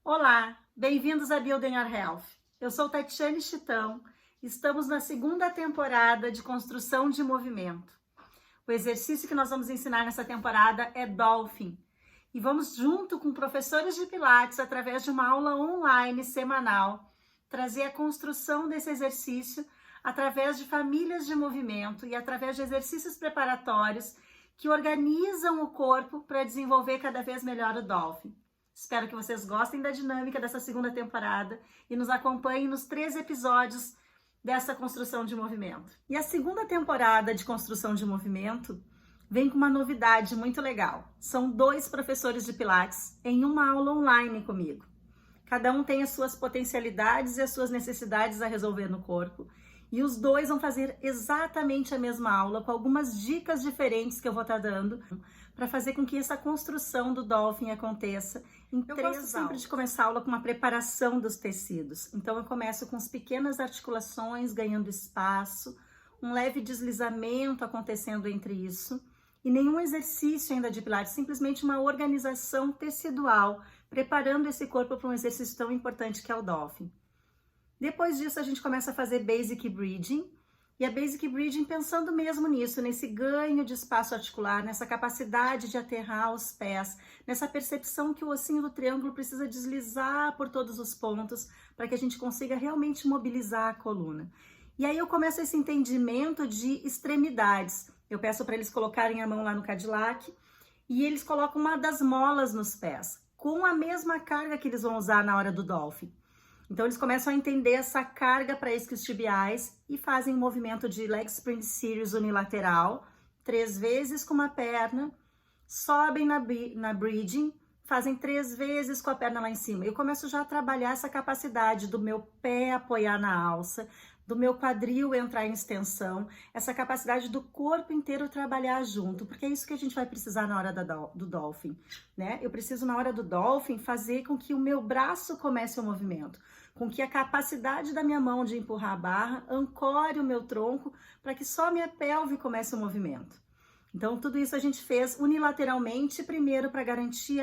Olá, bem-vindos a Building Our Health. Eu sou Tatiane Chitão, estamos na segunda temporada de construção de movimento. O exercício que nós vamos ensinar nessa temporada é Dolphin. E vamos, junto com professores de Pilates, através de uma aula online semanal, trazer a construção desse exercício através de famílias de movimento e através de exercícios preparatórios que organizam o corpo para desenvolver cada vez melhor o Dolphin. Espero que vocês gostem da dinâmica dessa segunda temporada e nos acompanhem nos 3 episódios dessa construção de movimento. E a segunda temporada de construção de movimento vem com uma novidade muito legal. São 2 professores de Pilates em uma aula online comigo. Cada um tem as suas potencialidades e as suas necessidades a resolver no corpo. E os 2 vão fazer exatamente a mesma aula, com algumas dicas diferentes que eu vou estar dando, para fazer com que essa construção do Dolphin aconteça em 3 aulas. Eu gosto sempre de começar a aula com uma preparação dos tecidos. Então eu começo com as pequenas articulações ganhando espaço, um leve deslizamento acontecendo entre isso, e nenhum exercício ainda de Pilates, simplesmente uma organização tecidual, preparando esse corpo para um exercício tão importante que é o Dolphin. Depois disso, a gente começa a fazer Basic Bridging, e a Basic Bridging pensando mesmo nisso, nesse ganho de espaço articular, nessa capacidade de aterrar os pés, nessa percepção que o ossinho do triângulo precisa deslizar por todos os pontos para que a gente consiga realmente mobilizar a coluna. E aí eu começo esse entendimento de extremidades. Eu peço para eles colocarem a mão lá no Cadillac e eles colocam uma das molas nos pés, com a mesma carga que eles vão usar na hora do Dolphin. Então, eles começam a entender essa carga para isquiotibiais e fazem um movimento de Leg Spring Series unilateral, 3 vezes com uma perna, sobem na bridging, fazem 3 vezes com a perna lá em cima. Eu começo já a trabalhar essa capacidade do meu pé apoiar na alça, do meu quadril entrar em extensão, essa capacidade do corpo inteiro trabalhar junto, porque é isso que a gente vai precisar na hora do Dolphin, né? Eu preciso na hora do Dolphin fazer com que o meu braço comece o movimento, com que a capacidade da minha mão de empurrar a barra ancore o meu tronco para que só minha pelve comece o movimento. Então, tudo isso a gente fez unilateralmente, primeiro para garantir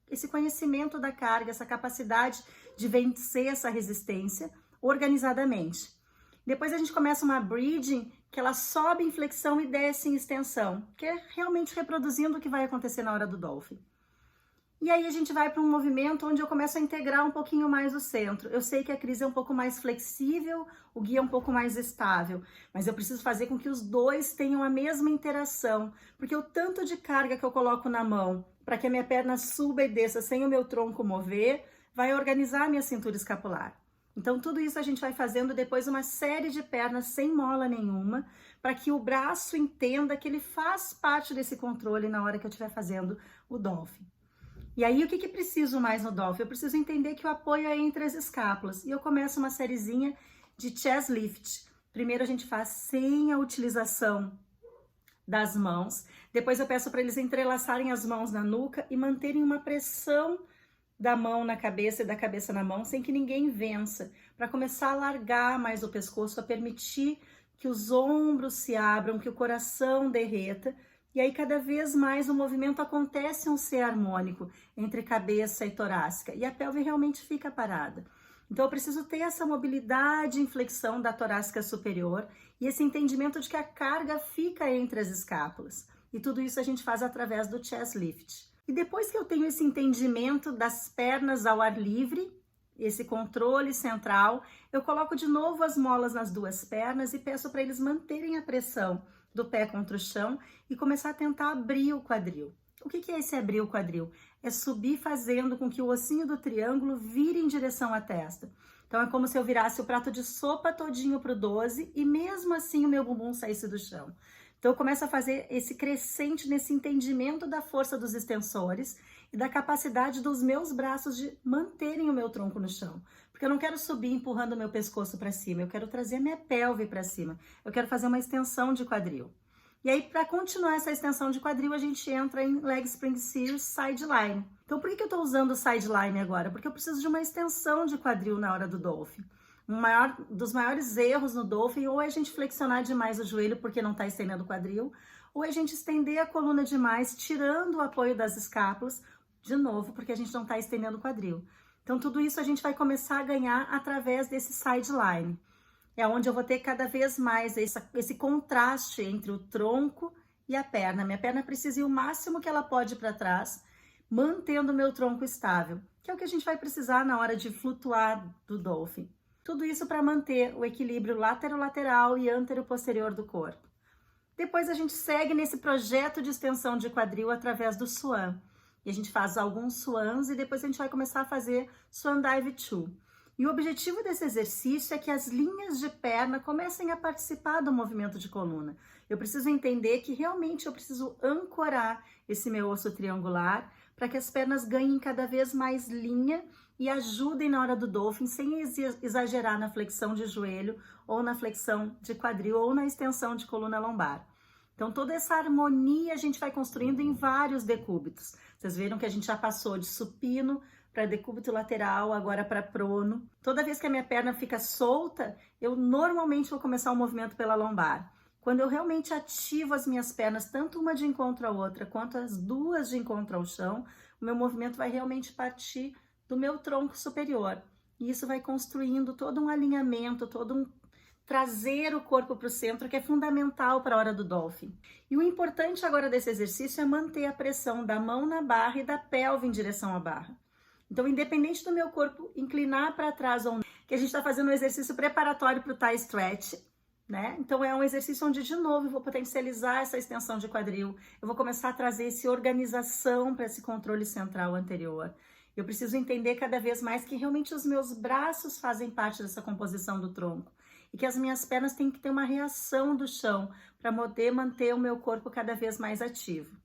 esse conhecimento da carga, essa capacidade de vencer essa resistência organizadamente. Depois a gente começa uma bridging que ela sobe em flexão e desce em extensão, que é realmente reproduzindo o que vai acontecer na hora do Dolphin. E aí a gente vai para um movimento onde eu começo a integrar um pouquinho mais o centro. Eu sei que a Cris é um pouco mais flexível, o Gui é um pouco mais estável, mas eu preciso fazer com que os 2 tenham a mesma interação, porque o tanto de carga que eu coloco na mão para que a minha perna suba e desça sem o meu tronco mover, vai organizar a minha cintura escapular. Então, tudo isso a gente vai fazendo depois uma série de pernas sem mola nenhuma, para que o braço entenda que ele faz parte desse controle na hora que eu estiver fazendo o Dolphin. E aí, o que preciso mais no Dolphin? Eu preciso entender que o apoio é entre as escápulas. E eu começo uma sériezinha de chest lift. Primeiro a gente faz sem a utilização das mãos. Depois eu peço para eles entrelaçarem as mãos na nuca e manterem uma pressão da mão na cabeça e da cabeça na mão, sem que ninguém vença, para começar a largar mais o pescoço, a permitir que os ombros se abram, que o coração derreta, e aí cada vez mais o movimento acontece um ser harmônico entre cabeça e torácica, e a pelve realmente fica parada. Então eu preciso ter essa mobilidade em flexão da torácica superior e esse entendimento de que a carga fica entre as escápulas. E tudo isso a gente faz através do chest lift. E depois que eu tenho esse entendimento das pernas ao ar livre, esse controle central, eu coloco de novo as molas nas 2 pernas e peço para eles manterem a pressão do pé contra o chão e começar a tentar abrir o quadril. O que é esse abrir o quadril? É subir fazendo com que o ossinho do triângulo vire em direção à testa. Então é como se eu virasse o prato de sopa todinho para o 12 e mesmo assim o meu bumbum saísse do chão. Então eu começo a fazer esse crescente nesse entendimento da força dos extensores e da capacidade dos meus braços de manterem o meu tronco no chão. Porque eu não quero subir empurrando o meu pescoço para cima, eu quero trazer a minha pelve para cima. Eu quero fazer uma extensão de quadril. E aí, para continuar essa extensão de quadril, a gente entra em Leg Spring Series Sideline. Então, por que eu estou usando o Sideline agora? Porque eu preciso de uma extensão de quadril na hora do Dolphin. Dos maiores erros no Dolphin, ou é a gente flexionar demais o joelho porque não está estendendo o quadril, ou é a gente estender a coluna demais, tirando o apoio das escápulas, de novo, porque a gente não está estendendo o quadril. Então, tudo isso a gente vai começar a ganhar através desse sideline. É onde eu vou ter cada vez mais esse contraste entre o tronco e a perna. Minha perna precisa ir o máximo que ela pode para trás, mantendo o meu tronco estável, que é o que a gente vai precisar na hora de flutuar do dolphin. Tudo isso para manter o equilíbrio lateral e antero-posterior do corpo. Depois a gente segue nesse projeto de extensão de quadril através do swan. E a gente faz alguns swans e depois a gente vai começar a fazer swan dive 2. E o objetivo desse exercício é que as linhas de perna comecem a participar do movimento de coluna. Eu preciso entender que realmente eu preciso ancorar esse meu osso triangular para que as pernas ganhem cada vez mais linha e ajudem na hora do dolphin sem exagerar na flexão de joelho ou na flexão de quadril ou na extensão de coluna lombar. Então toda essa harmonia a gente vai construindo em vários decúbitos. Vocês viram que a gente já passou de supino para decúbito lateral, agora para prono. Toda vez que a minha perna fica solta, eu normalmente vou começar o movimento pela lombar. Quando eu realmente ativo as minhas pernas, tanto uma de encontro à outra, quanto as duas de encontro ao chão, o meu movimento vai realmente partir do meu tronco superior. E isso vai construindo todo um alinhamento, trazer o corpo para o centro, que é fundamental para a hora do dolphin. E o importante agora desse exercício é manter a pressão da mão na barra e da pelve em direção à barra. Então, independente do meu corpo inclinar para trás ou não, que a gente está fazendo um exercício preparatório para o thigh stretch, né? Então, é um exercício onde, de novo, eu vou potencializar essa extensão de quadril, eu vou começar a trazer essa organização para esse controle central anterior. Eu preciso entender cada vez mais que realmente os meus braços fazem parte dessa composição do tronco e que as minhas pernas têm que ter uma reação do chão para poder manter o meu corpo cada vez mais ativo.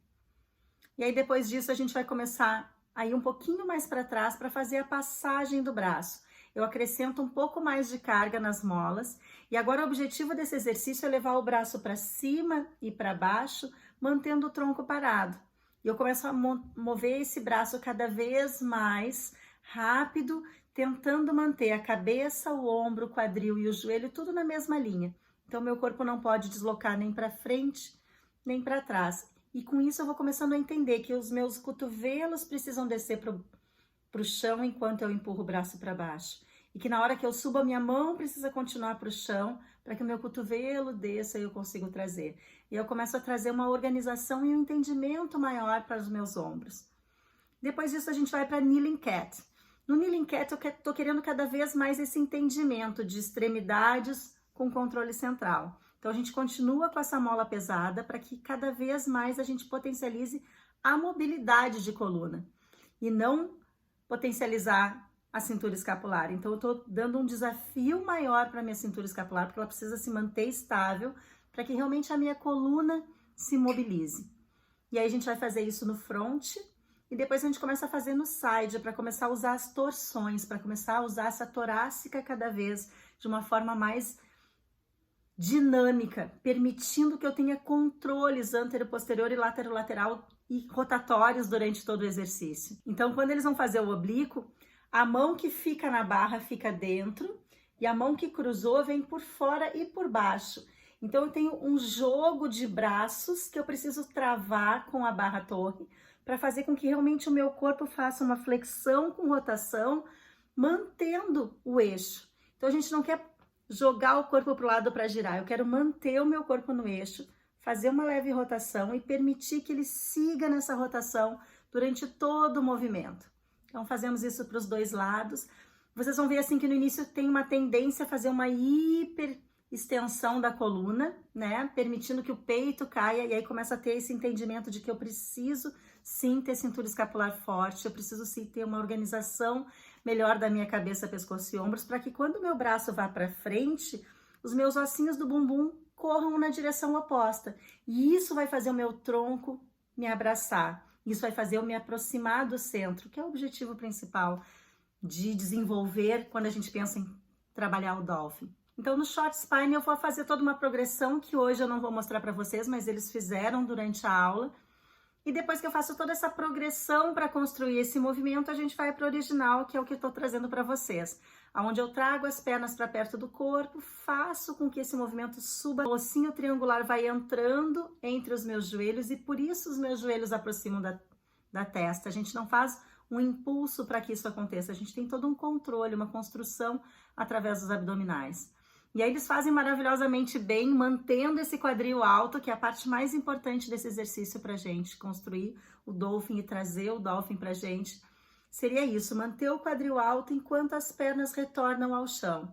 E aí, depois disso, a gente vai começar a ir um pouquinho mais para trás para fazer a passagem do braço. Eu acrescento um pouco mais de carga nas molas e agora o objetivo desse exercício é levar o braço para cima e para baixo, mantendo o tronco parado. E eu começo a mover esse braço cada vez mais rápido, tentando manter a cabeça, o ombro, o quadril e o joelho tudo na mesma linha. Então, meu corpo não pode deslocar nem para frente, nem para trás. E com isso eu vou começando a entender que os meus cotovelos precisam descer para o chão enquanto eu empurro o braço para baixo. E que na hora que eu subo a minha mão precisa continuar para o chão para que o meu cotovelo desça e eu consigo trazer. E eu começo a trazer uma organização e um entendimento maior para os meus ombros. Depois disso a gente vai para Kneeling Cat. No Kneeling Cat eu estou querendo cada vez mais esse entendimento de extremidades com controle central. Então a gente continua com essa mola pesada para que cada vez mais a gente potencialize a mobilidade de coluna e não potencializar a cintura escapular. Então eu estou dando um desafio maior para a minha cintura escapular, porque ela precisa se manter estável para que realmente a minha coluna se mobilize. E aí a gente vai fazer isso no front e depois a gente começa a fazer no side, para começar a usar as torções, para começar a usar essa torácica cada vez de uma forma mais dinâmica, permitindo que eu tenha controles antero-posterior e lateral e rotatórios durante todo o exercício. Então, quando eles vão fazer o oblíquo, a mão que fica na barra fica dentro e a mão que cruzou vem por fora e por baixo. Então, eu tenho um jogo de braços que eu preciso travar com a barra torre para fazer com que realmente o meu corpo faça uma flexão com rotação, mantendo o eixo. Então, a gente não quer jogar o corpo para o lado para girar, eu quero manter o meu corpo no eixo, fazer uma leve rotação e permitir que ele siga nessa rotação durante todo o movimento. Então, fazemos isso para os dois lados. Vocês vão ver assim que no início tem uma tendência a fazer uma hiper extensão da coluna, né? Permitindo que o peito caia e aí começa a ter esse entendimento de que eu preciso sim ter cintura escapular forte, eu preciso sim ter uma organização melhor da minha cabeça, pescoço e ombros, para que quando o meu braço vá para frente, os meus ossinhos do bumbum corram na direção oposta. E isso vai fazer o meu tronco me abraçar. Isso vai fazer eu me aproximar do centro, que é o objetivo principal de desenvolver quando a gente pensa em trabalhar o dolphin. Então, no short spine eu vou fazer toda uma progressão que hoje eu não vou mostrar para vocês, mas eles fizeram durante a aula. E depois que eu faço toda essa progressão para construir esse movimento, a gente vai para o original, que é o que eu estou trazendo para vocês. Onde eu trago as pernas para perto do corpo, faço com que esse movimento suba. O ossinho triangular vai entrando entre os meus joelhos e por isso os meus joelhos aproximam da testa. A gente não faz um impulso para que isso aconteça. A gente tem todo um controle, uma construção através dos abdominais. E aí eles fazem maravilhosamente bem, mantendo esse quadril alto, que é a parte mais importante desse exercício para a gente construir o dolphin e trazer o dolphin para a gente. Seria isso, manter o quadril alto enquanto as pernas retornam ao chão.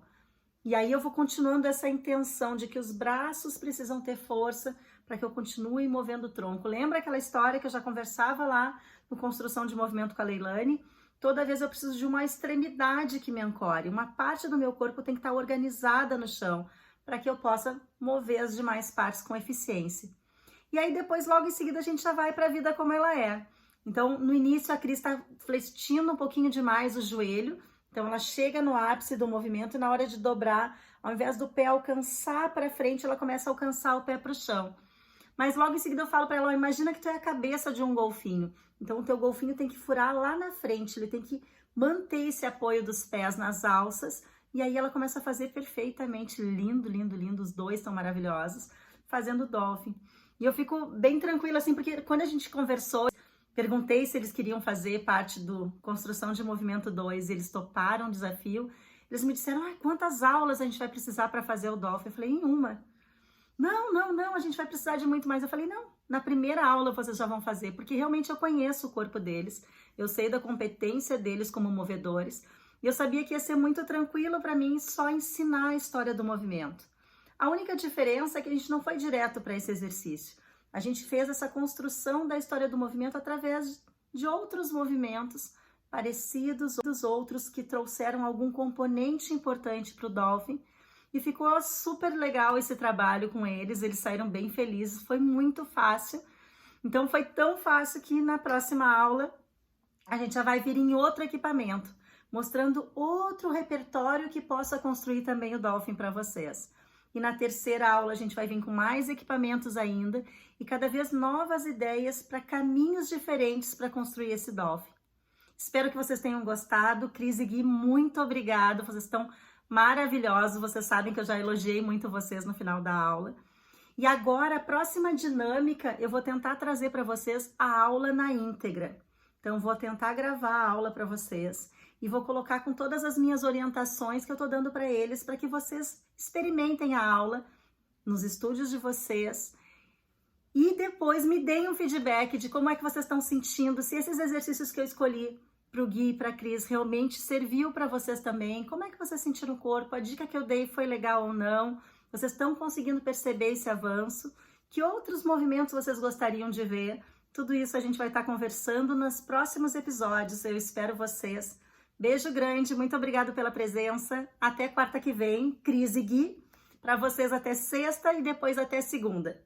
E aí eu vou continuando essa intenção de que os braços precisam ter força para que eu continue movendo o tronco. Lembra aquela história que eu já conversava lá no Construção de Movimento com a Leilane? Toda vez eu preciso de uma extremidade que me ancore, uma parte do meu corpo tem que estar organizada no chão, para que eu possa mover as demais partes com eficiência. E aí depois, logo em seguida, a gente já vai para a vida como ela é. Então, no início, a Cris está flexionando um pouquinho demais o joelho, então ela chega no ápice do movimento e na hora de dobrar, ao invés do pé alcançar para frente, ela começa a alcançar o pé para o chão. Mas logo em seguida eu falo para ela, imagina que tu é a cabeça de um golfinho. Então o teu golfinho tem que furar lá na frente, ele tem que manter esse apoio dos pés nas alças. E aí ela começa a fazer perfeitamente, lindo, lindo, lindo, os dois estão maravilhosos, fazendo dolphin. E eu fico bem tranquila assim, porque quando a gente conversou, perguntei se eles queriam fazer parte do Construção de Movimento 2, eles toparam o desafio. Eles me disseram, quantas aulas a gente vai precisar para fazer o dolphin? Eu falei, em uma. Não, a gente vai precisar de muito mais. Eu falei, não, na primeira aula vocês já vão fazer, porque realmente eu conheço o corpo deles, eu sei da competência deles como movedores, e eu sabia que ia ser muito tranquilo para mim só ensinar a história do movimento. A única diferença é que a gente não foi direto para esse exercício. A gente fez essa construção da história do movimento através de outros movimentos parecidos, dos outros que trouxeram algum componente importante para o dolphin. E ficou super legal esse trabalho com eles, eles saíram bem felizes, foi muito fácil. Então foi tão fácil que na próxima aula a gente já vai vir em outro equipamento, mostrando outro repertório que possa construir também o dolphin para vocês. E na terceira aula a gente vai vir com mais equipamentos ainda e cada vez novas ideias para caminhos diferentes para construir esse dolphin. Espero que vocês tenham gostado. Cris e Gui, muito obrigada, vocês estão maravilhosos, vocês sabem que eu já elogiei muito vocês no final da aula. E agora, a próxima dinâmica, eu vou tentar trazer para vocês a aula na íntegra. Então, vou tentar gravar a aula para vocês e vou colocar com todas as minhas orientações que eu estou dando para eles, para que vocês experimentem a aula nos estúdios de vocês e depois me deem um feedback de como é que vocês estão sentindo, se esses exercícios que eu escolhi para o Gui e para a Cris realmente serviu para vocês também, como é que vocês sentiram o corpo, a dica que eu dei foi legal ou não, vocês estão conseguindo perceber esse avanço, que outros movimentos vocês gostariam de ver, tudo isso a gente vai estar conversando nos próximos episódios, eu espero vocês. Beijo grande, muito obrigada pela presença, até quarta que vem, Cris e Gui, para vocês até sexta e depois até segunda.